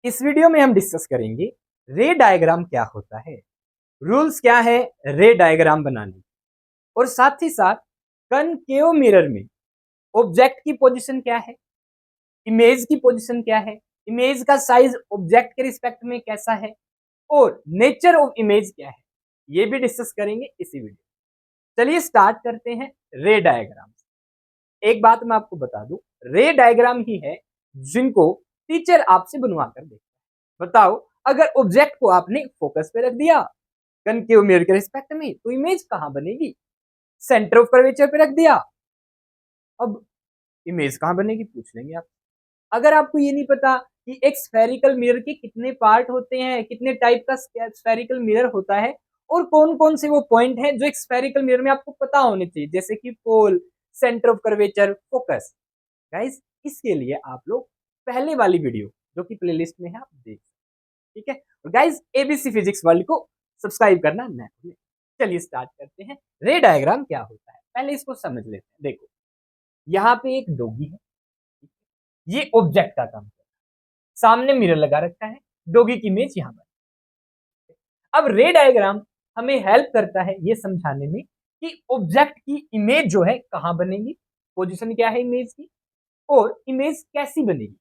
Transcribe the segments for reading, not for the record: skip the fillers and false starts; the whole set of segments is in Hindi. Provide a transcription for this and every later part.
इस वीडियो में हम डिस्कस करेंगे रे डायग्राम क्या होता है, रूल्स क्या है रे डायग्राम बनाने, और साथ ही साथ कनकेव मिरर में ऑब्जेक्ट की पोजीशन क्या है, इमेज की पोजीशन क्या है, इमेज का साइज ऑब्जेक्ट के रिस्पेक्ट में कैसा है, और नेचर ऑफ इमेज क्या है, ये भी डिस्कस करेंगे इसी वीडियो। चलिए स्टार्ट करते हैं रे डायग्राम। एक बात मैं आपको बता दूं, रे डायग्राम ही है जिनको टीचर आपसे बनवा कर देता है। बताओ, अगर ऑब्जेक्ट को आपने फोकस पे रख दिया कनकेव मिरर के रिस्पेक्ट में तो इमेज कहां बनेगी, सेंटर ऑफ कर्वेचर पे रख दिया, अब इमेज कहां बनेगी पूछ लेंगे आप। अगर आपको ये नहीं पता कि एक स्फेरिकल मिरर के कितने पार्ट होते हैं, कितने टाइप का स्फेरिकल मिरर होता है, और कौन कौन से वो पॉइंट हैं जो एक स्फेरिकल मिरर में आपको पता होने चाहिए, जैसे कि pole, centre of curvature, focus, guys इसके लिए आप लोग पहले वाली वीडियो जो कि प्लेलिस्ट में है आप देख, ठीक है। और गाइस एबीसी फिजिक्स वर्ल्ड को सब्सक्राइब करना ना भूलें। चलिए स्टार्ट करते हैं। रे डायग्राम क्या होता है पहले इसको समझ लेते हैं। देखो, यहाँ पे एक डॉगी है, ये ऑब्जेक्ट का काम है, सामने मिरर लगा रखा है, डॉगी की इमेज यहाँ पर। अब रे डायग्राम हमें हेल्प करता है ये समझाने में कि ऑब्जेक्ट की इमेज जो है कहां बनेगी, पोजीशन क्या है इमेज की, और इमेज कैसी बनेगी,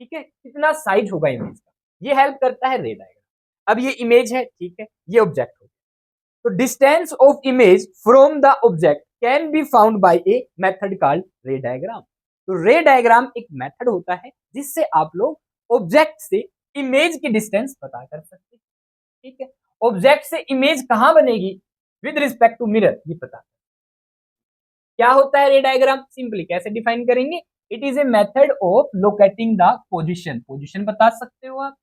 ठीक है, कितना साइज होगा इमेज का, ये हेल्प करता है रे डायग्राम। अब ये इमेज है, ठीक है, ये ऑब्जेक्ट हो गया, तो distance of image from the object can be found by a method called रे डायग्राम। तो रे डायग्राम एक मेथड होता है जिससे आप लोग ऑब्जेक्ट से इमेज की डिस्टेंस पता कर सकते हैं, ठीक है। ऑब्जेक्ट से इमेज कहां बनेगी विद रिस्पेक्ट टू मिरर, ये पता। क्या होता है रे डायग्राम, सिंपली कैसे डिफाइन करेंगे, it is a method of locating the position, position बता सकते हो आप,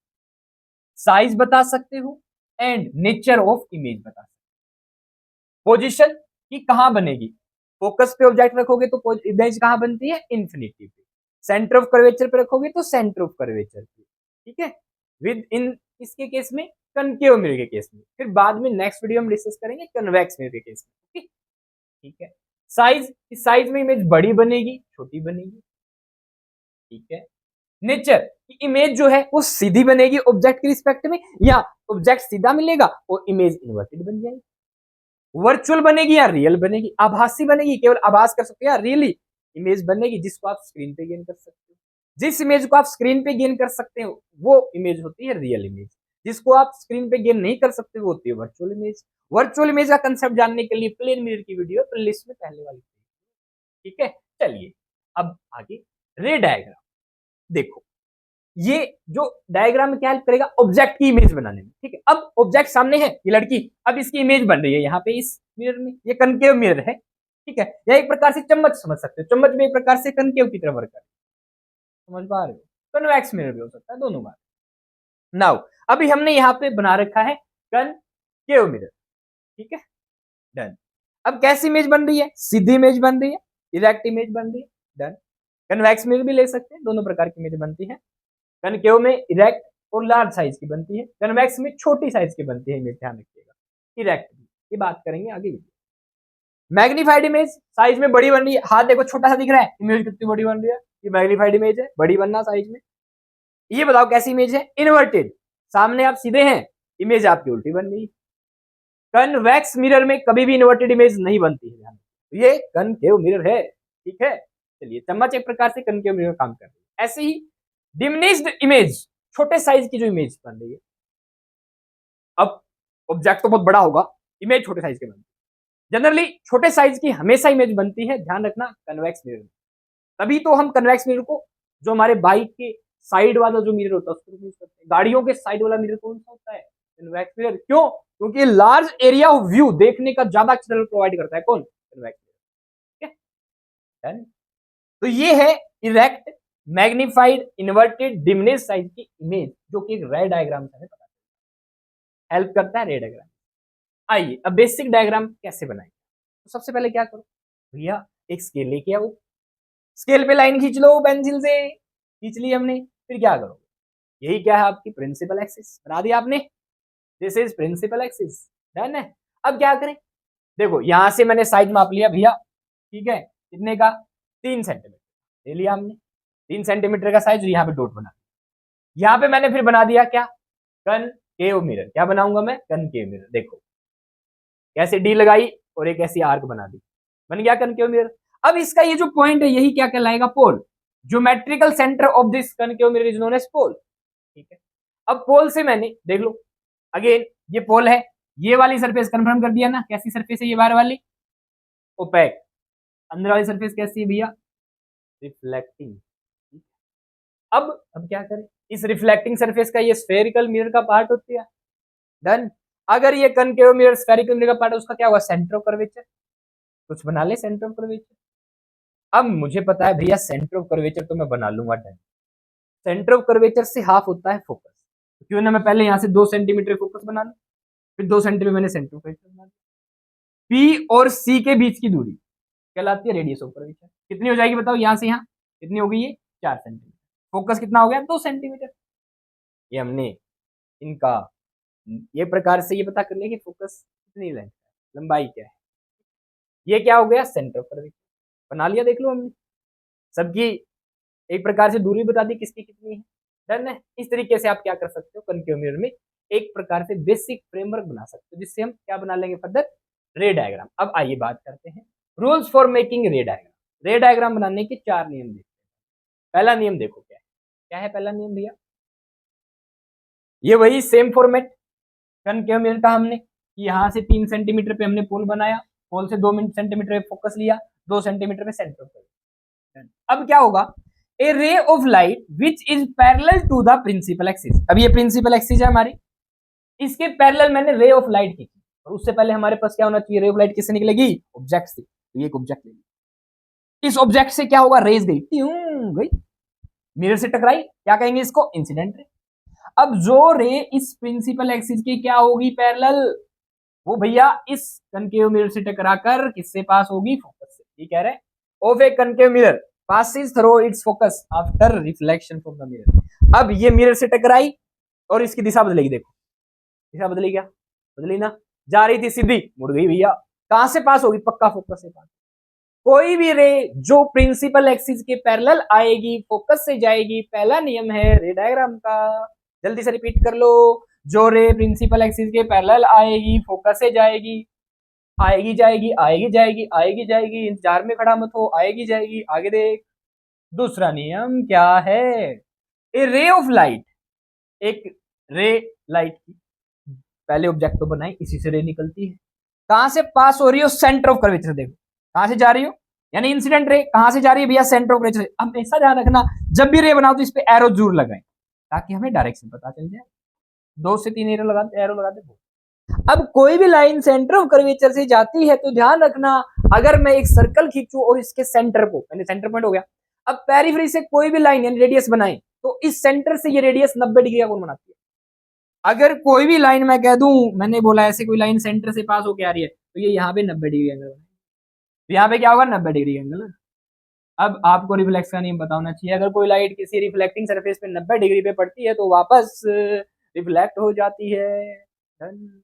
साइज बता सकते हो, एंड नेचर ऑफ इमेज बता सकते हो। पोजीशन की कहां बनेगी, फोकस पे ऑब्जेक्ट रखोगे तो इमेज कहां बनती है, इन्फिनिटी पे। सेंटर ऑफ कर्वेचर पे रखोगे तो सेंटर ऑफ कर्वेचर पे, ठीक है, विद इन इसके केस में कनकेव मिरर के केस में, फिर बाद में नेक्स्ट वीडियो हम डिस्कस करेंगे कन्वेक्स मिरर के केस में, ठीक है। साइज, इस साइज में इमेज बड़ी बनेगी छोटी बनेगी, ठीक है। नेचर की इमेज जो है वो सीधी बनेगी ऑब्जेक्ट के रिस्पेक्ट में, या ऑब्जेक्ट सीधा मिलेगा और इमेज इन्वर्टेड बन जाएगी। वर्चुअल बनेगी या रियल बनेगी, आभासी बनेगी, केवल आभास कर सकते हो, या रियली इमेज बनेगी जिसको आप स्क्रीन पे गेन कर सकते हो। जिस इमेज को आप स्क्रीन पे गेन कर सकते हो वो इमेज होती है रियल इमेज, जिसको आप स्क्रीन पे गेन नहीं कर सकते वो होती है वर्चुअल इमेज। वर्चुअल इमेज का कंसेप्ट जानने के लिए प्लेन मिरर की वीडियो प्लेलिस्ट में पहले वाली, ठीक है। चलिए अब आगे रे डायग्राम देखो, ये जो डायग्राम में क्या हेल्प करेगा, ऑब्जेक्ट की इमेज बनाने में, ठीक है। अब ऑब्जेक्ट सामने है, ये लड़की, अब इसकी इमेज बन रही है यहाँ पे इस मिरर में, ये कनकेव मिरर है, ठीक है। या एक प्रकार से चम्मच समझ सकते हो, चम्मच में एक प्रकार से कनकेव की तरह वर्क कर, समझ पा रहे हो, कन्वेक्स मिरर भी हो सकता है, दोनों बात। नाउ अभी हमने यहाँ पे बना रखा है कनकेव मिरर, ठीक है, डन। अब कैसी इमेज बन रही है, सीधी इमेज बन रही है, इरेक्ट इमेज बन रही है, डन। कन्वेक्स मिरर भी ले सकते हैं, दोनों प्रकार की इमेज बनती है। कनकेव में इरेक्ट और लार्ज साइज की बनती है, कन्वेक्स में छोटी साइज की बनती है इमेज, ध्यान रखिएगा, इरेक्ट की ये बात करेंगे आगे। मैग्नीफाइड इमेज साइज में बड़ी बन रही है, हाथ देखो छोटा सा दिख रहा है, इमेज कितनी बड़ी बन रही है, ये मैग्नीफाइड इमेज है, बड़ी बनना साइज में। ये बताओ कैसी इमेज है, इन्वर्टेड, सामने आप सीधे हैं, इमेज आपकी उल्टी बन गई। कन्वेक्स मिरर में कभी भी इन्वर्टेड इमेज नहीं बनती है, ये कनकेव मिरर है, ठीक है। चलिए चम्मच एक प्रकार से कनकेव मिरर काम कर रही है। ऐसे ही डिमिनिश्ड इमेज, छोटे साइज की जो इमेज बन रही है, अब ऑब्जेक्ट तो बहुत बड़ा होगा, इमेज छोटे साइज के बनती है, जनरली छोटे साइज की हमेशा इमेज बनती है, ध्यान रखना कन्वेक्स मिरर में। तभी तो हम कन्वेक्स मिरर को, जो हमारे बाइक के साइड वाला जो मिरर होता है उसको यूज करते हैं, गाड़ियों के साइड वाला मिरर कौन सा होता है, कन्वेक्स मिरर। क्यों, क्योंकि लार्ज एरिया ऑफ व्यू देखने का ज्यादा एक्सेलरेट प्रोवाइड करता है, कौन, कन्वेक्स मिरर, ठीक है। तो ये है erect, magnified, inverted, diminish size की इमेज, जो कि एक रे डायग्राम से हमें पता हेल्प करता है रे डायग्राम। आइए अब बेसिक डायग्राम कैसे बनाएंगे, तो सबसे पहले क्या करो भैया, एक स्केल लेके आओ, स्केल पे लाइन खींच लो, पेंसिल से खींच ली हमने, फिर क्या करोगे, यही क्या है आपकी प्रिंसिपल एक्सिस, बना दिया आपने, this is principal axis, done है। अब क्या करें, देखो यहां से मैंने साइज माप लिया भैया, ठीक है, कितने का, 3 सेंटीमीटर ले लिया हमने, 3 सेंटीमीटर का साइज, यहाँ पे डॉट बना, यहां पे मैंने फिर बना दिया क्या, कनकेव मिरर। क्या बनाऊंगा मैं, कनकेव मिरर। देखो कैसे डी लगाई और एक ऐसी आर्क बना दी, बन गया कनकेव मिरर। अब इसका ये जो पॉइंट है यही क्या कहलाएगा, pole. Geometrical centre of this concave mirror is known as pole. ठीक है, अब पोल से मैंने देख लो अगेन ये पोल है, ये वाली सरफेस कंफर्म कर दिया ना, कैसी सरफेस है ये बाहर वाली, ओपेक। अंदर वाली सरफेस कैसी है भैया, रिफ्लेक्टिंग। अब क्या करें, इस रिफ्लेक्टिंग सरफेस का ये स्फेरिकल मिरर का पार्ट होती है, डन। अगर ये कनकेव मिरर स्फेरिकल मिरर का पार्ट है, उसका क्या हुआ, सेंटर ऑफ कर्वेचर। कुछ बना ले सेंटर ऑफ कर्वेचर। अब मुझे पता है भैया सेंटर ऑफ कर्वेचर तो मैं बना लूंगा, डन। सेंटर ऑफ कर्वेचर से हाफ होता है फोकस, तो क्यों ना मैं पहले यहां से 2 सेंटीमीटर फोकस बना लूं, फिर 2 सेंटीमीटर मैंने सेंटर ऑफ कर्वेचर बना लिया। पी और सी के बीच की दूरी कहलाती है रेडियस ऑफ कर्वेचर। कितनी हो जाएगी बताओ, यहां से यहां कितनी हो गई, ये 4 सेंटीमीटर। फोकस कितना हो गया, 2 सेंटीमीटर। ये हमने इनका ये प्रकार से ये पता कर लिया कि फोकस कितनी लेंथ है, लंबाई क्या है। ये क्या हो गया, सेंटर ऑफ कर्वेचर बना लिया। देख लो हमने सबकी एक प्रकार से दूरी बता दी किसकी कितनी है, डन है। इस तरीके से आप क्या कर सकते हो, कनकेव मिरर में एक प्रकार से बेसिक फ्रेमवर्क बना सकते हो, जिससे हम क्या बना लेंगे फर्दर, रे डायग्राम। अब आइए बात करते हैं रूल्स फॉर मेकिंग रे डायग्राम। रे डायग्राम बनाने के 4 नियम देखते हैं। पहला नियम देखो क्या है, क्या है पहला नियम भैया, ये वही सेम फॉर्मेट कनकेव मिरर का हमने, यहाँ से 3 सेंटीमीटर पे हमने पोल बनाया, पोल से 2 सेंटीमीटर पे फोकस लिया, 2 सेंटीमीटर पे सेंटर ऑफ। अब क्या होगा, a ray of light which is parallel to the principal axis. अब ये प्रिंसिपल एक्सिस है हमारी, इसके पैरेलल मैंने रे ऑफ लाइट की, और उससे पहले हमारे पास क्या होना चाहिए, रे ऑफ लाइट किससे निकलेगी, ऑब्जेक्ट से। तो ये एक ऑब्जेक्ट लेगी, इस ऑब्जेक्ट से क्या होगा, रेज गई, ट्यूं गई, मिरर से टकराई, क्या कहेंगे इसको, इंसिडेंट रे। अब जो रे इस प्रिंसिपल एक्सिस की क्या होगी, पैरेलल, वो भैया इस कनकेव मिरर से टकराकर किससे पास होगी, फोकस से। ये कह रहे हैं of a concave mirror passes through its focus after reflection from the mirror। अब ये मिरर से टकराई और इसकी दिशा बदलेगी, देखो दिशा बदली, क्या बदली ना, जा रही थी सीधी, मुड़ गई भैया, कहां से पास होगी, पक्का फोकस से पास। कोई भी रे जो प्रिंसिपल एक्सिस के पैरेलल आएगी फोकस से जाएगी, पहला नियम है रे डायग्राम का, जल्दी से रिपीट कर लो, जो रे प्रिंसिपल एक्सिस के पैरेलल आएगी फोकस से जाएगी, आएगी जाएगी आएगी जाएगी आएगी जाएगी, इंतजार में खड़ा मत हो, आएगी जाएगी, आगे देख। दूसरा नियम क्या है, ए रे ऑफ लाइट, एक रे लाइट की, पहले ऑब्जेक्ट तो बनाई, इसी से रे निकलती है, कहां से पास हो रही हो, सेंटर ऑफ कर्वेचर। देखो कहां से जा रही हो, यानी इंसिडेंट रे कहां से जा रही है भैया, सेंटर ऑफ कर्वेचर से। हमेशा ध्यान रखना जब भी रे बनाओ तो इस पे एरो जरूर लगाएं, ताकि हमें डायरेक्शन पता चल जाए। 2 से 3 एरो लगाते। अब कोई भी लाइन सेंटर ऑफ कर्वेचर से जाती है तो ध्यान रखना, अगर मैं एक सर्कल खींचूं और इसके सेंटर को, मैंने सेंटर पॉइंट हो गया, अब पेरिफेरी से कोई भी लाइन यानी रेडियस बनाए तो इस सेंटर से ये रेडियस 90 डिग्री का कोण बनाती है। अगर कोई भी लाइन मैं कह दूं, मैंने बोला ऐसे कोई लाइन सेंटर से पास होके आ रही है तो ये यहाँ पे 90 डिग्री एंगल बनाएगी, तो यहाँ पे क्या होगा, 90 डिग्री एंगल। अब आपको रिफ्लेक्स का नियम पता होना चाहिए, अगर कोई लाइट किसी रिफ्लेक्टिंग सरफेस पे 90 डिग्री पे पड़ती है तो वापस रिफ्लेक्ट हो जाती है।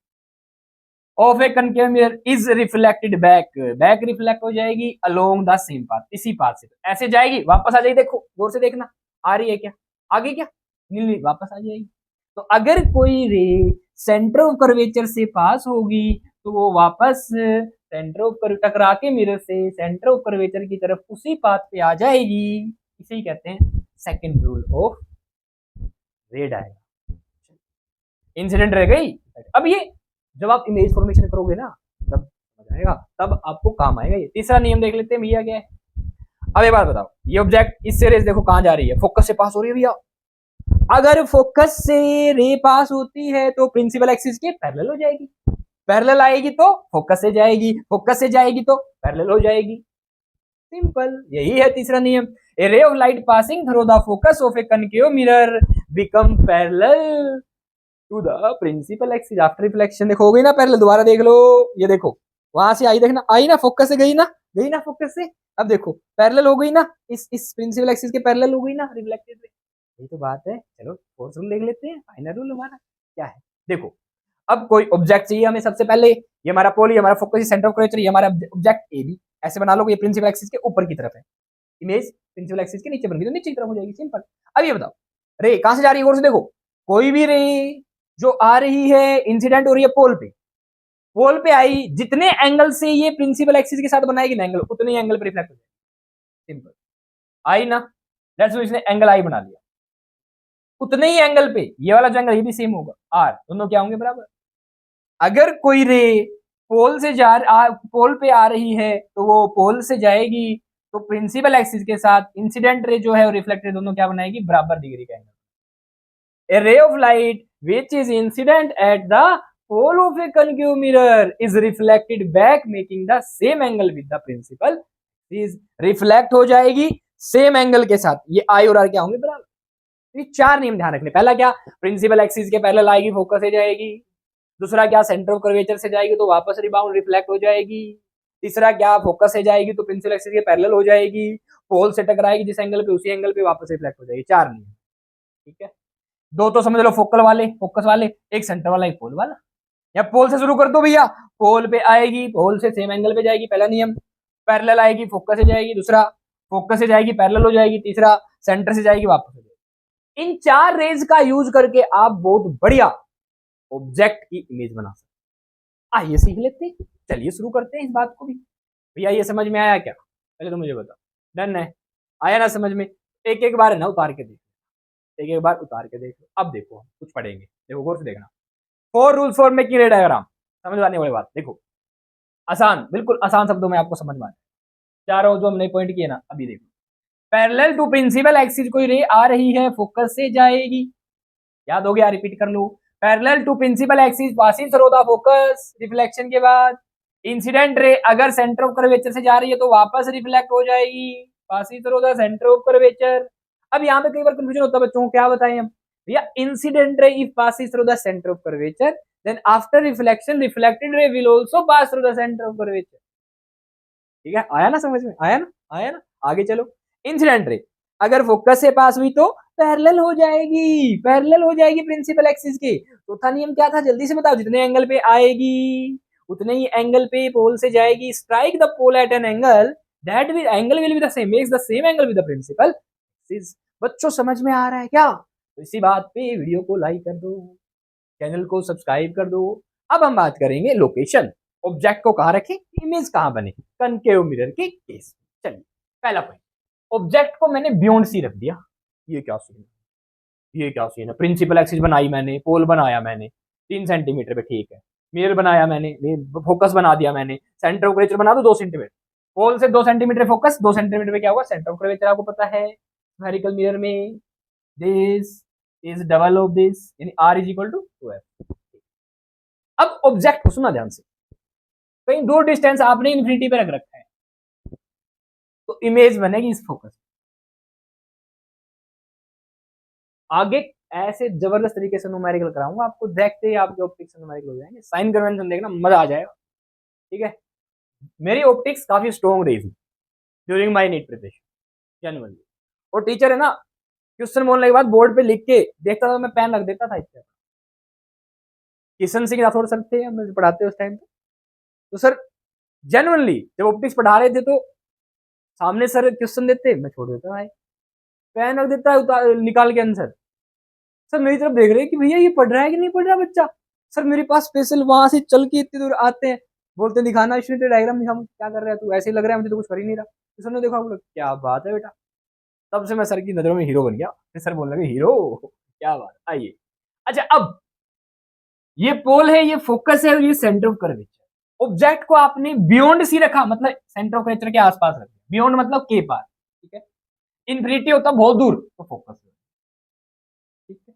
Of a concave mirror is reflected back, back reflect हो जाएगी अलोंग द सेम पाथ, इसी पाथ से ऐसे जाएगी वापस आ जाएगी। देखो गौर से देखना, आ रही है क्या, आगे क्या, नीली वापस आ जाएगी। तो अगर कोई रे सेंटर ऑफ कर्वेचर से पास होगी तो वो वापस सेंटर ऑफ टकरा के मिरर से सेंटर ऑफ कर्वेचर की तरफ उसी पाथ पे आ जाएगी। इसे ही कहते हैं सेकंड रूल ऑफ रे डायग्राम। इंसिडेंट रह गई। अब ये जब आप इमेज फॉर्मेशन करोगे ना तब समझ आएगा, तब आपको काम आएगा। ये तीसरा नियम देख लेते हैं भैया क्या है। अब एक बात बताओ, ये ऑब्जेक्ट इससे रेस देखो कहां जा रही है, फोकस से पास हो रही है भैया। अगर फोकस से रे पास होती है तो प्रिंसिपल एक्सिस के पैरेलल हो जाएगी, पैरेलल आएगी तो फोकस से जाएगी, फोकस से जाएगी तो पैरेलल हो जाएगी, सिंपल। यही है तीसरा नियम, a ray of light passing through the focus of a concave mirror become parallel to the principal axis after reflection. देखो हो गई ना पैरेलल, दोबारा देख लो, ये देखो वहां से आई, देखना आई ना, फोकस से गई ना फोकस से। अब देखो पैरेलल हो गई ना, इस प्रिंसिपल एक्सिस के पैरेलल हो गई ना रिफ्लेक्टेड रे। यही तो बात है। चलो फोर्थ रूल देख लेते हैं, फाइनल रूल हमारा क्या है। देखो अब कोई ऑब्जेक्ट चाहिए हमें, सबसे पहले ये हमारा पोल, ये हमारा फोकस, सेंटर ऑफ कर्वेचर, ये हमारा ऑब्जेक्ट ए बी, ऐसे बना लो। ये प्रिंसिपल एक्सिस के ऊपर की तरफ है, इमेज प्रिंसिपल एक्सिस के नीचे बन गई तो नीचे की तरफ हो जाएगी, सिंपल। अब ये बताओ रे कहां से जा रही है, गौर से देखो, कोई भी रे जो आ रही है इंसिडेंट हो रही है पोल पे आई, जितने एंगल से ये प्रिंसिपल एक्सिस के साथ बनाएगी ना एंगल, उतने ही एंगल पे रिफ्लेक्ट हो जाएगी। सिंपल, आई ना, दैट्स व्हाई इसने एंगल आई बना लिया। उतने ही एंगल पे ये वाला जो एंगल ये भी सेम होगा, आर, दोनों क्या होंगे बराबर। अगर कोई रे पोल पे आ रही है तो वो पोल से जाएगी तो प्रिंसिपल एक्सिस के साथ इंसिडेंट रे जो है और रिफ्लेक्टेड दोनों क्या बनाएगी, बराबर डिग्री का angle. A ray of light which is incident at the pole of a concave mirror is reflected back making the same angle with the principal is, reflect हो जाएगी सेम एंगल के साथ। ये आई और आर क्या होंगे बराबर। ये चार नियम ध्यान रखने, पहला क्या, प्रिंसिपल एक्सिस के पैरेलल आएगी फोकस से जाएगी। दूसरा क्या, सेंटर ऑफ कर्वेचर से जाएगी तो वापस रिबाउंड रिफ्लेक्ट हो जाएगी। तीसरा क्या, फोकस से जाएगी तो प्रिंसिपल एक्सिस के पैरेलल हो जाएगी, पोल से टकराएगी जिस एंगल पे उसी एंगल पे वापस रिफ्लेक्ट हो जाएगी। चार नियम, ठीक है। दो तो समझ लो फोकल वाले, फोकस वाले, एक सेंटर वाला एक पोल वाला। या पोल से शुरू कर दो भैया, पोल पे आएगी, पोल से सेम एंगल पे जाएगी, पहला नियम। पैरेलल आएगी, फोकस से जाएगी, दूसरा फोकस से जाएगी पैरेलल हो जाएगी, तीसरा सेंटर से जाएगी वापस हो जाएगी। इन चार रेज का यूज करके आप बहुत बढ़िया ऑब्जेक्ट की इमेज बना सकते। आइए सीख लेते हैं, चलिए शुरू करते हैं इस बात को भी। भैया ये समझ में आया क्या, पहले तो मुझे बताओ, डन है, आया ना समझ में। एक एक बार है ना उतार के देखो, एक एक बार उतार के देखो। अब देखो हम कुछ पढ़ेंगे, देखो गौर से देखना। 4 रूल्स फॉर मेकिंग रे डायग्राम, समझ आने वाली बात। देखो आसान, बिल्कुल आसान शब्दों में आपको समझ में आए। चारों जो हमने पॉइंट किए ना, अभी देखो। पैरेलल टू प्रिंसिपल एक्सिस कोई रे आ रही है, फोकस से जाएगी, याद हो गया, रिपीट कर लो। Parallel to principal axis passing through the focus, reflection के बाद इंसिडेंट रे अगर सेंटर ऑफ कर्वेचर से जा रही है तो वापस रिफ्लेक्ट हो जाएगी, passing through the centre of curvature. अब यहाँ पे कई बार कंफ्यूजन होता है बच्चों को, क्या बताएं हम भैया, incident ray if passing through the centre of curvature then after reflection reflected ray will also pass through the centre of curvature. ठीक है, आया ना समझ में, आया ना, आया ना। आगे चलो, इंसिडेंट रे अगर फोकस से पास हुई तो पैरेलल हो जाएगी, पैरेलल हो जाएगी प्रिंसिपल एक्सिस के। चौथा नियम क्या था, जल्दी से बताओ, जितने एंगल पे आएगी उतने ही एंगल पे पोल से जाएगी। Strike the pole at an angle that will angle will be the same, makes the same angle with the principal axis. बच्चों समझ में आ रहा है क्या, तो इसी बात पे वीडियो को लाइक कर दो, चैनल को सब्सक्राइब कर दो। अब हम बात करेंगे लोकेशन, ऑब्जेक्ट को कहां रखें, इमेज कहां बने, कनकेव मिरर के केस। चलिए पहला पॉइंट, ऑब्जेक्ट को मैंने बियॉन्ड सी रख दिया। ये क्या सीन है, ये क्या सीन है, प्रिंसिपल एक्सिस बनाई मैंने, पोल बनाया मैंने 3 सेंटीमीटर पे, ठीक है, मिरर बनाया मैंने, फोकस बना दिया मैंने, सेंटर ऑफ कर्वेचर बना दो 2 सेंटीमीटर, पोल से 2 सेंटीमीटर फोकस, 2 सेंटीमीटर पे क्या हुआ, सेंटर ऑफ कर्वेचर। आपको पता है स्फेरिकल मिरर में this is double of this, यानी r is equal to 2f। अब ऑब्जेक्ट को सुना ध्यान से, कहीं दूर डिस्टेंस आपने इन्फिनिटी पे रख रखा है तो इमेज बनेगी इस फोकस। आगे ऐसे जबरदस्त तरीके से न्यूमेरिकल कराऊंगा आपको, देखते ही आपके ऑप्टिक्स न्यूमेरिकल हो जाएंगे। साइन कन्वेंशन देखना, मजा आ जाएगा। ठीक है, मेरी ऑप्टिक्स काफी स्ट्रॉन्ग रही थी during my NEET preparation generally. और टीचर है ना, क्वेश्चन बोलने के बाद बोर्ड पे लिख के देखता था, मैं पेन रख देता था इस किशन सिंह राठौर सर थे मुझे पढ़ाते उस टाइम पे, तो सर जेन्युइनली जब ऑप्टिक्स पढ़ा रहे थे तो सामने सर क्वेश्चन देते, मैं छोड़ देता भाई, पेन रख देता निकाल के आंसर। सर मेरी तरफ देख रहे हैं कि भैया ये पढ़ रहा है कि नहीं पढ़ रहा बच्चा। सर मेरे पास स्पेशल वहां से चल के इतनी दूर आते हैं, बोलते दिखाना स्टूडेंट डायग्राम दिखा, क्या कर रहा है तू, ऐसे ही लग रहा है मुझे तो कुछ कर ही नहीं रहा। तो सर ने देखा, बोला क्या बात है बेटा। तब से मैं सर की नजरों में हीरो बन गया, फिर सर बोलने लगे हीरो, क्या बात। आइए, अच्छा अब ये पोल है, ये फोकस है और ये सेंटर ऑफ कर्वेचर। ऑब्जेक्ट को आपने बियॉन्ड सी रखा, मतलब सेंटर ऑफ कर्वेचर के आसपास रखा, बियॉन्ड मतलब के पास, ठीक है। इन्फिनिटी होता बहुत दूर तो फोकस, ठीक है।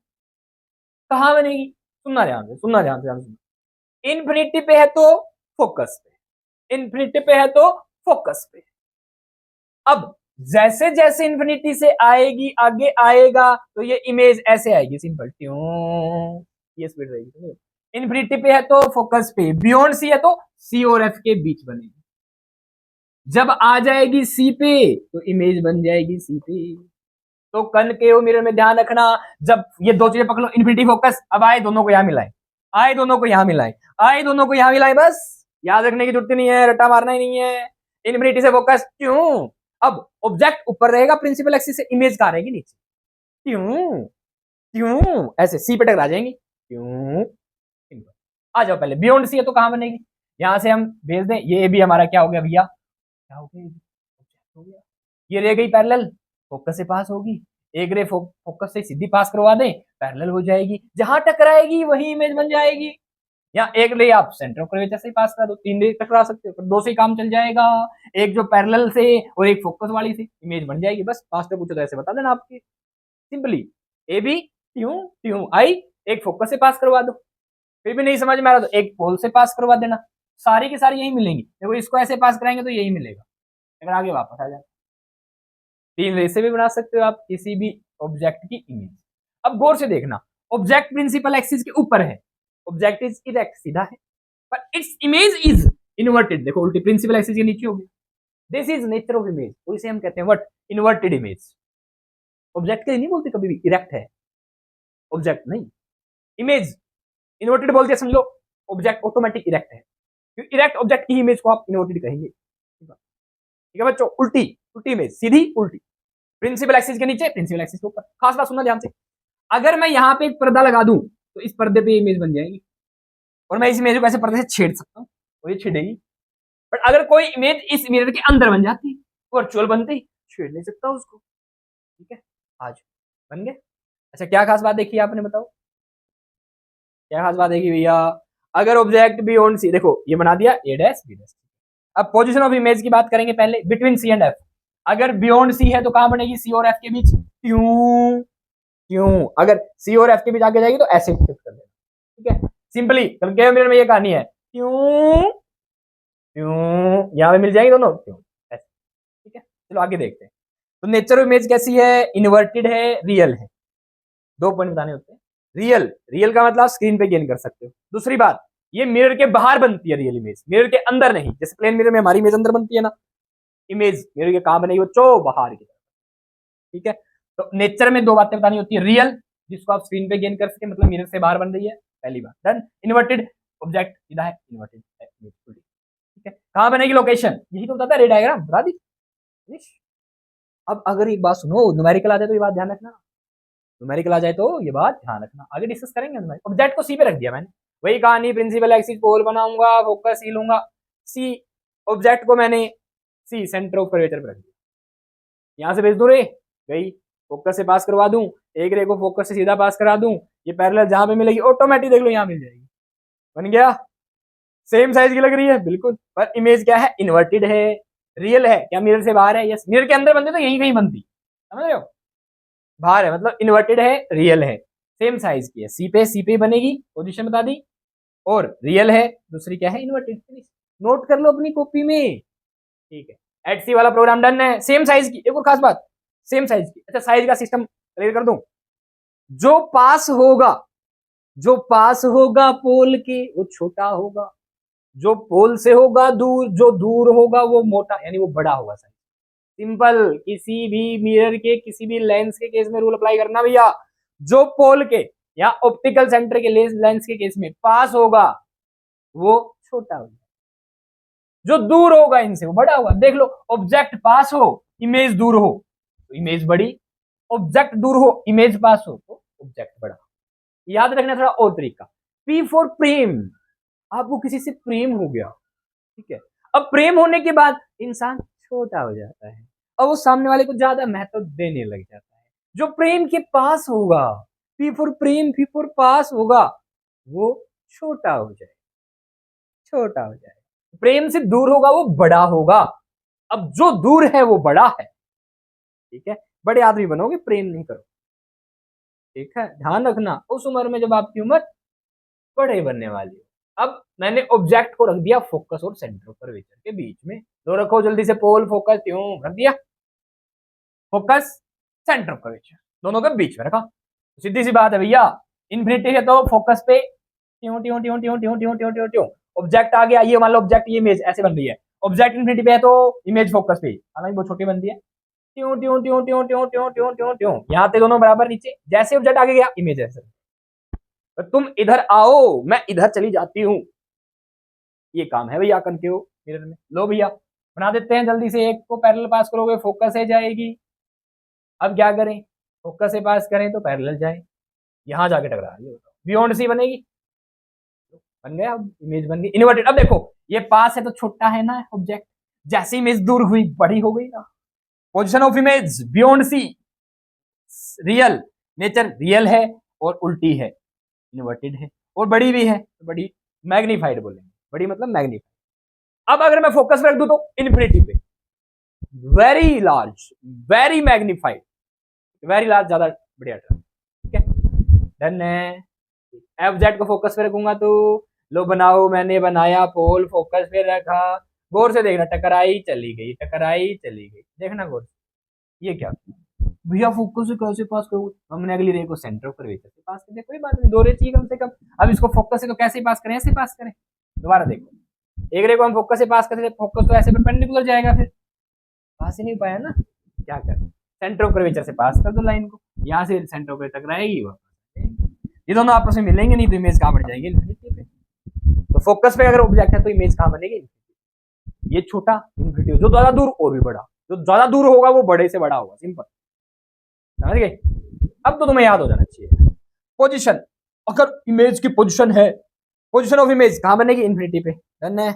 कहां बनेगी, सुनना ध्यान से, सुनना ध्यान से, ध्यान से। इन्फिनिटी पे है तो फोकस पे, इन्फिनिटी पे है तो फोकस पे। अब जैसे जैसे इन्फिनिटी से आएगी आगे आएगा तो ये इमेज ऐसे आएगी, सिंपल ट्यून, ये स्पीड रहेगी। इन्फिनिटी पे है तो फोकस पे, बियॉन्ड सी है तो सी और एफ के बीच बनेगी। जब आ जाएगी सी पे तो इमेज बन जाएगी सी पे। तो कनकेव मिरर में ध्यान रखना, जब ये दो चीजें पकड़ लो, इन्फिनिटी फोकस, अब आए दोनों को यहां मिलाएं, आए दोनों को यहां मिलाएं, आए दोनों को यहां मिलाएं, बस याद रखने की जरूरत नहीं है, रट्टा मारना ही नहीं है। इन्फिनिटी से फोकस, क्यों, अब ऑब्जेक्ट ऊपर रहेगा प्रिंसिपल एक्सिस से, इमेज कहां रहेगी नीचे, क्यों, क्यों, ऐसे सी पे टकरा जाएंगी, क्यों, सिंपल। आ जाओ पहले, बियॉन्ड सी है तो कहां बनेगी, यहां से हम भेज दें, ये भी हमारा क्या हो गया भैया, क्या हो गया, हो गया, ये रह गई पैरेलल, फोकस से पास होगी, एक रे फोकस से सीधी पास करवा दें, पैरेलल हो जाएगी, जहां टकराएगी वही इमेज बन जाएगी। या एक रे आप सेंटर ऑफ कर्वेचर से पास करा दो, 3 रे टकरा सकते हो, पर 2 से ही काम चल जाएगा, एक जो पैरेलल से और एक फोकस वाली से, इमेज बन जाएगी। बस पास पे पूछो तो ऐसे बता देना आपके, सिंपली ए बी ट्यू ट्यू आई, एक फोकस से पास करवा दो, फिर भी नहीं समझ में आ रहा तो एक पोल से पास करवा देना, सारी की सारी यही मिलेंगी। देखो इसको ऐसे पास कराएंगे तो यही मिलेगा, अगर आगे वापस आ जाए, 3 रे से भी बना सकते हो आप किसी भी ऑब्जेक्ट की इमेज। अब गौर से देखना, ऑब्जेक्ट प्रिंसिपल एक्सिस के ऊपर है, ऑब्जेक्ट इज इरेक्ट सीधा है, पर इट्स इमेज इज इन्वर्टेड, देखो उल्टी प्रिंसिपल एक्सिस के नीचे होगी, this is nature of image, तो इसे हम कहते हैं व्हाट, इन्वर्टेड इमेज। ऑब्जेक्ट के लिए नहीं बोलते कभी भी इरेक्ट है, ऑब्जेक्ट नहीं, इमेज इन्वर्टेड बोलते हैं, समझ लो ऑब्जेक्ट ऑटोमेटिक इरेक्ट है, क्योंकि इरेक्ट ऑब्जेक्ट की इमेज को आप इन्वर्टेड कहेंगे, ठीक है बच्चों, उल्टी उल्टी इमेज, सीधी उल्टी, प्रिंसिपल एक्सिस के नीचे, प्रिंसिपल एक्सिस के ऊपर। खास बात सुनना ध्यान से, अगर मैं यहाँ पे एक पर्दा लगा दूं तो इस पर्दे पे इमेज बन जाएगी, और मैं इस इमेज को ऐसे पर्दे से छेड़ सकता हूँ, और ये छेड़ेगी। बट अगर कोई इमेज इस मिरर के अंदर बन जाती, वर्चुअल बनती, छेड़ नहीं सकता उसको, ठीक है, आज बन गए। अच्छा क्या खास बात देखी आपने, बताओ क्या खास बात देखी भैया, अगर ऑब्जेक्ट बियॉन्ड सी, देखो ये बना दिया ए डैश बी डैश। अब पोजीशन ऑफ इमेज की बात करेंगे पहले, बिटवीन सी एंड एफ, अगर बियॉन्ड सी है तो कहां बनेगी, सी और एफ के बीच, क्यों क्यों, अगर सी और एफ के बीच आगे जाएगी तो ऐसे फिक्स कर देना, ठीक है, सिंपली मिरर में ये कहानी है, क्यों क्यों, यहां पे मिल जाएंगे दोनों, क्यों ऐसे, ठीक है। चलो आगे देखते हैं, तो नेचर ऑफ इमेज कैसी है, इन्वर्टेड है, रियल है, 2 पॉइंट बताने होते हैं। रियल, रियल का मतलब स्क्रीन पे गेन कर सकते हो। दूसरी बात, ये मिरर के बाहर बनती है रियल इमेज, मिरर के अंदर नहीं, जैसे प्लेन मिरर में हमारी इमेज अंदर बनती है ना, इमेज मिरर के कहां बनेगी बच्चों, बाहर की तरफ, ठीक है। तो नेचर में 2 बातें बतानी होती है, रियल जिसको आप स्क्रीन पे गेन कर सके, मतलब मिरर से बाहर बन रही है, पहली बात, डन। इन्वर्टेड, ऑब्जेक्ट सीधा है, इन्वर्टेड है, ठीक है। कहां बनेगी लोकेशन, यही तो बताता है रे डायग्राम, बता दी। अब अगर एक बात सुनो, न्यूमेरिकल आ जाए तो ये बात ध्यान रखना, न्यूमेरिकल आ जाए तो ये बात ध्यान रखना, आगे डिस्कस करेंगे। ऑब्जेक्ट को सी पे रख दिया मैंने, वही कहानी, प्रिंसिपल एक्सिस पोल बनाऊंगा, फोकस सी लूंगा, सी ऑब्जेक्ट को मैंने सी सेंटर ऑफ कर्वेचर पे रख दिया, यहां से भेज दूं रे, गई, फोकस से पास करवा दूं, एक रे को फोकस से सीधा पास करा दूं, ये पैरेलल जहां पे मिलेगी ऑटोमेटिक देख लो यहां मिल जाएगी, बन गया, सेम साइज की लग रही है बिल्कुल, पर इमेज क्या है, इन्वर्टेड है, रियल है, क्या मिरर से बाहर है, यस, मिरर के अंदर बनती तो यहीं कहीं बनती, समझ रहे हो, बाहर है मतलब इन्वर्टेड है, रियल है, सेम साइज की है, सी पे बनेगी, पोजीशन बता दी, और रियल है, दूसरी क्या है, इन्वर्टेड, नोट कर लो अपनी कॉपी में, ठीक है। एट सी वाला प्रोग्राम डन है, सेम साइज की, एक और खास बात, सेम साइज की। अच्छा साइज का सिस्टम क्लियर कर दूं, जो पास होगा, जो पास होगा पोल के वो छोटा होगा, जो पोल से होगा दूर, जो दूर होगा वो मोटा, यानी वो बड़ा होगा साइज, सिंपल, किसी भी मिरर के किसी भी लेंस के केस में रूल अप्लाई करना भैया, जो पोल के या ऑप्टिकल सेंटर के लेंस के केस में पास होगा वो छोटा होगा, जो दूर होगा इनसे वो बड़ा होगा। देख लो, ऑब्जेक्ट पास हो, इमेज दूर हो तो इमेज बड़ी, ऑब्जेक्ट दूर हो, इमेज पास हो तो ऑब्जेक्ट बड़ा। याद रखना थोड़ा और तरीका, पी फॉर प्रेम, आपको किसी से प्रेम हो गया, ठीक है, अब प्रेम होने के बाद इंसान छोटा हो जाता है और वो सामने वाले को ज्यादा महत्व देने लग जाता है, जो प्रेम के पास होगा, P for Prem, P for पास होगा, वो छोटा हो जाए, छोटा हो जाए, प्रेम से दूर होगा वो बड़ा होगा, अब जो दूर है वो बड़ा है, ठीक है, बड़े आदमी बनोगे, प्रेम नहीं करो, ठीक है, ध्यान रखना उस उम्र में जब आपकी उम्र बड़े बनने वाली हो। अब मैंने ऑब्जेक्ट को रख दिया फोकस और सेंटर ऑफ कर्वेचर के बीच में, तो रखो जल्दी से, पोल फोकस क्यों रख दिया, फोकस सेंटर ऑफ कर्वेचर दोनों के बीच में रखा, सीधी सी बात है भैया, इन्फिनिटी है तो फोकस पे ट्यूं ट्यूं ट्यूं ट्यूं ट्यूं ट्यूं ट्यूं ट्यूं ट्यूं, ऑब्जेक्ट आ गया, ये मान लो ऑब्जेक्ट, ये इमेज ऐसे बन रही है, ऑब्जेक्ट इन्फिनिटी पे है तो इमेज फोकस पे, हालांकि बहुत छोटी बनती है, ट्यूं ट्यूं ट्यूं ट्यूं ट्यूं ट्यूं ट्यूं ट्यूं ट्यूं, यहाँ पे दोनों बराबर नीचे, जैसे ऑब्जेक्ट आगे गया इमेज ऐसे, तो तुम इधर आओ मैं इधर चली जाती हूँ, ये काम है भैया कनकेव मिरर में। लो भैया बना देते हैं जल्दी से, एक को पैरेलल पास करोगे फोकस है जाएगी, अब क्या करें, फोकस से पास करें तो पैरेलल जाए, यहां जाके टकरा रही है, बियॉन्ड सी बनेगी, बन गया, इमेज बन गई इन्वर्टेड। अब देखो ये पास है तो छोटा है ना ऑब्जेक्ट, जैसे इमेज दूर हुई बड़ी हो गई ना। Position of image beyond C real, nature real है और उल्टी है, इन्वर्टेड है, और बड़ी भी है तो बड़ी मैग्नीफाइड बोलेंगे, बड़ी मतलब मैग्नीफाइड। अब अगर मैं फोकस पे रख दूं तो इन्फिनिटी पे, very large, very magnified, very large ज्यादा बढ़िया टर्म, ठीक है, डन है। एफ जेड को फोकस पे रखूंगा तो लो बनाओ मैंने बनाया पोल, फोकस पे रखा, गौर से देखना, टकराई चली गई, टकराई चली गई, देखना गौर से, ये क्या भैया फोकस से कैसे पास करोगे, हमने अगली रे को सेंटर ऑफ कर्वेचर से पास कर दिया, कोई बात नहीं, दो रे चाहिए कम से कम। अब इसको फोकस से तो कैसे पास करें, ऐसे पास करें, दोबारा देखो, एक रे को हम फोकस से पास करते, फोकस तो ऐसे परपेंडिकुलर जाएगा, फिर पास ही नहीं पाया ना, क्या करें, सेंटर ऑफ कर्वेचर से पास कर दो लाइन को, यहाँ से सेंटर ऑफ कर्वेचर टकराएगी, ये दोनों आपस में मिलेंगे नहीं तो इमेज कहाँ बन जाएगी, इन्फिनिटी पे। तो फोकस पे अगर ऑब्जेक्ट है तो इमेज कहाँ बनेगी, ये छोटा इन्फिनिटी, जो ज्यादा दूर और भी बड़ा, जो ज्यादा दूर होगा वो बड़े से बड़ा होगा, सिंपल, समझ गए। अब तो तुम्हें याद हो जाना चाहिए पोजीशन, अगर इमेज की पोजीशन है, पोजीशन ऑफ इमेज कहाँ बनेगी, इन्फिनिटी पे, डन है।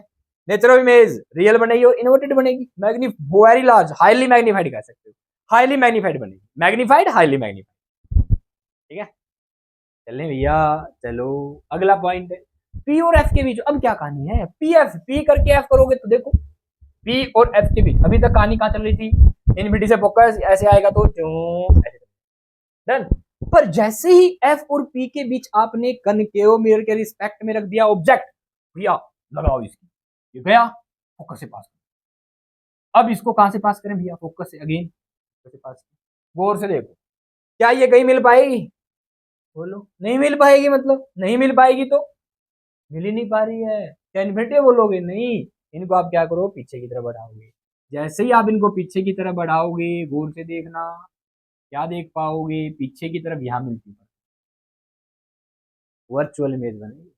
नेचर ऑफ इमेज रियल बनेगी और इन्वर्टेड बनेगी, वेरी लार्ज, हाईली मैग्नीफाइड कह सकते हो, हाईली मैग्नीफाइड बनेगी, मैग्नीफाइड हाईली मैग्नीफाइड, ठीक है। चलें भैया, चलो अगला पॉइंट है पी और एफ के बीच, अब क्या कहानी है, पी एफ, पी करके एफ करोगे तो देखो पी और एफ के बीच, अभी तक कहानी कहां चल रही थी, इन्फिनिटी से फोकस ऐसे आएगा तो डन, पर जैसे ही एफ और पी के बीच आपने कनकेव मिरर के रिस्पेक्ट में रख दिया ऑब्जेक्ट, भैया लगाओ इसकी, ये गया फोकस से पास, अब इसको कहां से पास करें भैया, फोकस से, अगेन फोकस से पास, गौर से देखो, क्या ये कहीं मिल पाएगी, बोलो नहीं मिल पाएगी, मतलब नहीं मिल पाएगी तो मिल ही नहीं पा रही है, क्या इन्फिनिटी बोलोगे, नहीं, इनको आप क्या करो पीछे की तरफ बढ़ाओगे, जैसे ही आप इनको पीछे की तरफ बढ़ाओगे, गौर से देखना क्या देख पाओगे, पीछे की तरफ यहां मिलती है वर्चुअल इमेज बनेगी,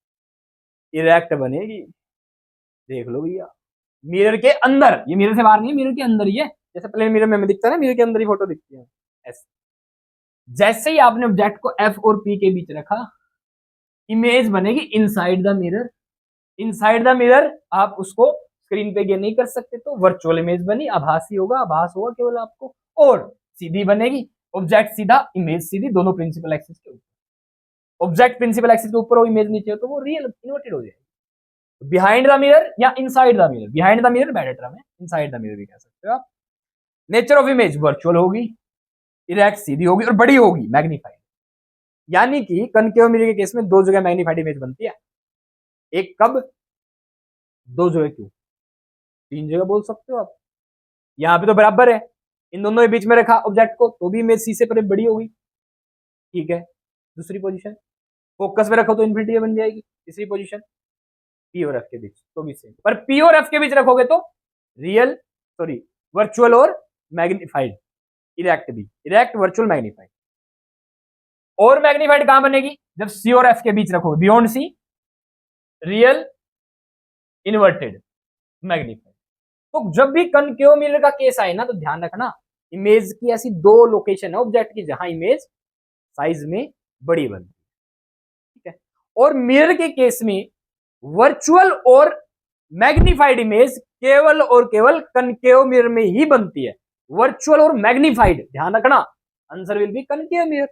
इरेक्ट बनेगी, देख लो भैया, मिरर के अंदर, ये मिरर से बाहर नहीं है, मिरर के अंदर ही है, जैसे प्लेन मिरर में दिखता है ना, मिरर के अंदर ही फोटो दिखती है ऐसे। जैसे ही आपने ऑब्जेक्ट को एफ और पी के बीच रखा, इमेज बनेगी inside the mirror, inside the mirror आप उसको स्क्रीन पे गेन नहीं कर सकते, तो वर्चुअल इमेज बनी, आभासी होगा, आभास होगा केवल आपको, और सीधी बनेगी, ऑब्जेक्ट सीधा, इमेज सीधी, दोनों प्रिंसिपल एक्सिस के ऊपर, ऑब्जेक्ट प्रिंसिपल एक्सिस के ऊपर हो, इमेज नीचे हो, तो वो रियल इन्वर्टेड हो जाएगी। बिहाइंड द मिरर या inside the mirror, behind the mirror better term है, इनसाइड द मिरर भी कह सकते हो आप। नेचर ऑफ इमेज वर्चुअल होगी, इरेक्ट सीधी होगी और बड़ी होगी, मैग्नीफाइड, यानी कि कनकेव मिरर के केस में दो जगह मैग्नीफाइड इमेज बनती है, एक कब, दो जगह क्यों, तीन जगह बोल सकते हो आप, यहाँ पे तो बराबर है, इन दोनों के बीच में रखा ऑब्जेक्ट को तो भी इमेज सी से परे बड़ी होगी, ठीक है। दूसरी पोजीशन, फोकस में रखो तो इन्फिनिटी बन जाएगी, तीसरी पोजीशन पी और एफ के बीच तो भी सेम, पर पी और एफ के बीच रखोगे तो रियल, सॉरी वर्चुअल और मैग्नीफाइड, इरेक्ट भी, इरेक्ट वर्चुअल मैग्नीफाइड, और मैग्नीफाइड कहां बनेगी, जब सी और एफ के बीच रखोगे, beyond C real inverted magnified. तो जब भी कनकेव मिरर का केस आए ना तो ध्यान रखना, इमेज की ऐसी दो लोकेशन है ऑब्जेक्ट की जहां इमेज साइज में बड़ी बनती है, ठीक है। और मिरर के केस में वर्चुअल और मैग्नीफाइड इमेज केवल और केवल कनकेव मिरर में ही बनती है, वर्चुअल और मैग्नीफाइड, ध्यान रखना, answer will be concave mirror,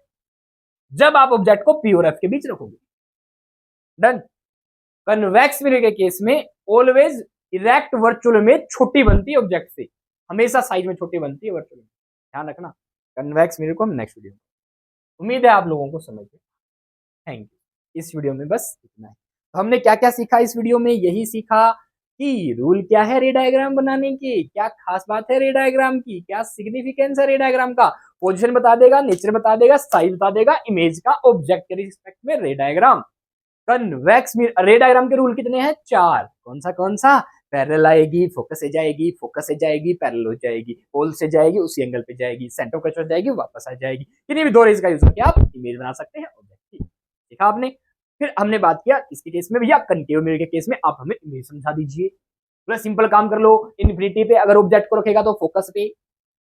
जब आप ऑब्जेक्ट को पी और एफ के बीच रखोगे, डन। कन्वेक्स मिरर के केस में ऑलवेज इरेक्ट वर्चुअल इमेज छोटी बनती है ऑब्जेक्ट से, हमेशा साइज में छोटी बनती है वर्चुअल, ध्यान रखना। कन्वेक्स मिरर को हम नेक्स्ट वीडियो में, उम्मीद है आप लोगों को समझ गए, थैंक यू। इस वीडियो में बस इतना है। तो हमने क्या क्या सीखा इस वीडियो में, यही सीखा कि रूल क्या है रे डायग्राम बनाने की, क्या खास बात है रे डायग्राम की, क्या सिग्निफिकेंस है रे डायग्राम का, पोजीशन बता देगा, नेचर बता देगा, साइज बता देगा इमेज का ऑब्जेक्ट के रिस्पेक्ट में रे डायग्राम। कन्वेक्स रे डायग्राम के रूल कितने हैं, चार, कौन सा, पैरेलल आएगी, फोकस से जाएगी, फोकस से जाएगी, पैरेलल हो जाएगी, पोल से जाएगी, उसी एंगल पे जाएगी, सेंटर ऑफ कर्वेचर जाएगी, वापस आ जाएगी, किन्हीं भी दो रेज का यूज करके आप इमेज बना सकते हैं ऑब्जेक्ट की, देखा आपने। फिर हमने बात किया इसके केस में भैया कनकेव मिरर के केस में आप हमें इमेज समझा दीजिए, पूरा सिंपल काम कर लो, इन्फिनिटी पे अगर ऑब्जेक्ट को रखेगा तो फोकस पे,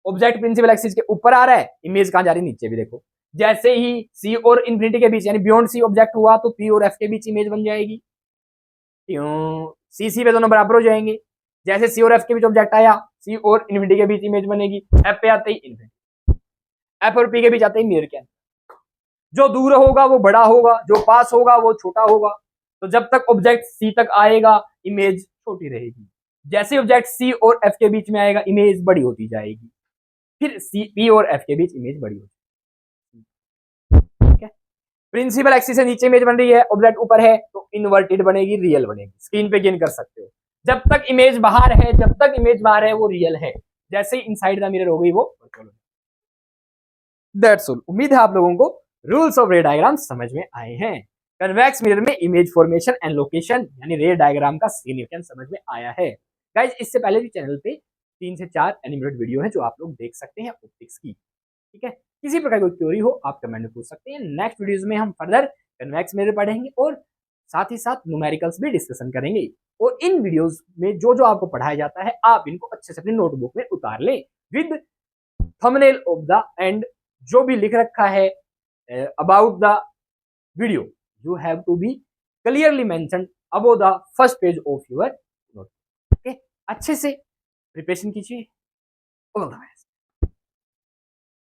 ऑब्जेक्ट प्रिंसिपल एक्सिस के ऊपर आ रहा है, इमेज कहां जा रही है, नीचे भी देखो, जैसे ही C और इन्फिनिटी के बीच यानी बियॉन्ड C ऑब्जेक्ट हुआ तो P और F के बीच इमेज बन जाएगी, क्यों C पे दोनों बराबर हो जाएंगे। जैसे C और F के बीच ऑब्जेक्ट आया, C और इन्फिनिटी के बीच इमेज बनेगी, F पे आते ही इन्फिनिटी, F और P के बीच आते ही मिरर के अंदर। जो दूर होगा वो बड़ा होगा, जो पास होगा वो छोटा होगा। तो जब तक ऑब्जेक्ट C तक आएगा इमेज छोटी रहेगी, जैसे ऑब्जेक्ट C और F के बीच में आएगा इमेज बड़ी होती जाएगी, फिर P और F के बीच इमेज बड़ी होती है। ठीक है, प्रिंसिपल एक्सिस से नीचे इमेज बन रही है, ऑब्जेक्ट ऊपर है तो इन्वर्टेड बनेगी, रियल बनेगी। स्क्रीन पे गेन कर सकते हो। जब तक इमेज बाहर है, जब तक इमेज बाहर है वो रियल है, जैसे ही इनसाइड द मिरर हो गई वो वर्चुअल हो। That's all. उम्मीद है आप लोगों को रूल्स ऑफ रे डायग्राम समझ में आए हैं। कन्वेक्स मिरर में इमेज फॉर्मेशन एंड लोकेशन यानी रे डायग्राम का सिग्निफिकेंस समझ में आया है। गाइज इससे पहले भी चैनल पे 3 से 4 एनिमेटेड वीडियो है जो आप लोग देख सकते हैं ऑप्टिक्स की। ठीक है, किसी प्रकार की क्वेरी हो आप कमेंट में पूछ सकते हैं। नेक्स्ट वीडियोस में हम फर्दर कन्वेक्स मिरर पढ़ेंगे और साथ ही साथ न्यूमेरिकल्स भी डिस्कशन करेंगे। और इन वीडियोस में जो जो आपको पढ़ाया जाता है आप इनको अच्छे से अपनी नोटबुक में उतार लें with thumbnail of the and जो भी लिख रखा है about the video you have to be clearly mention about the first page of your note. Okay, अच्छे से प्रिपरेशन कीजिए। All the best.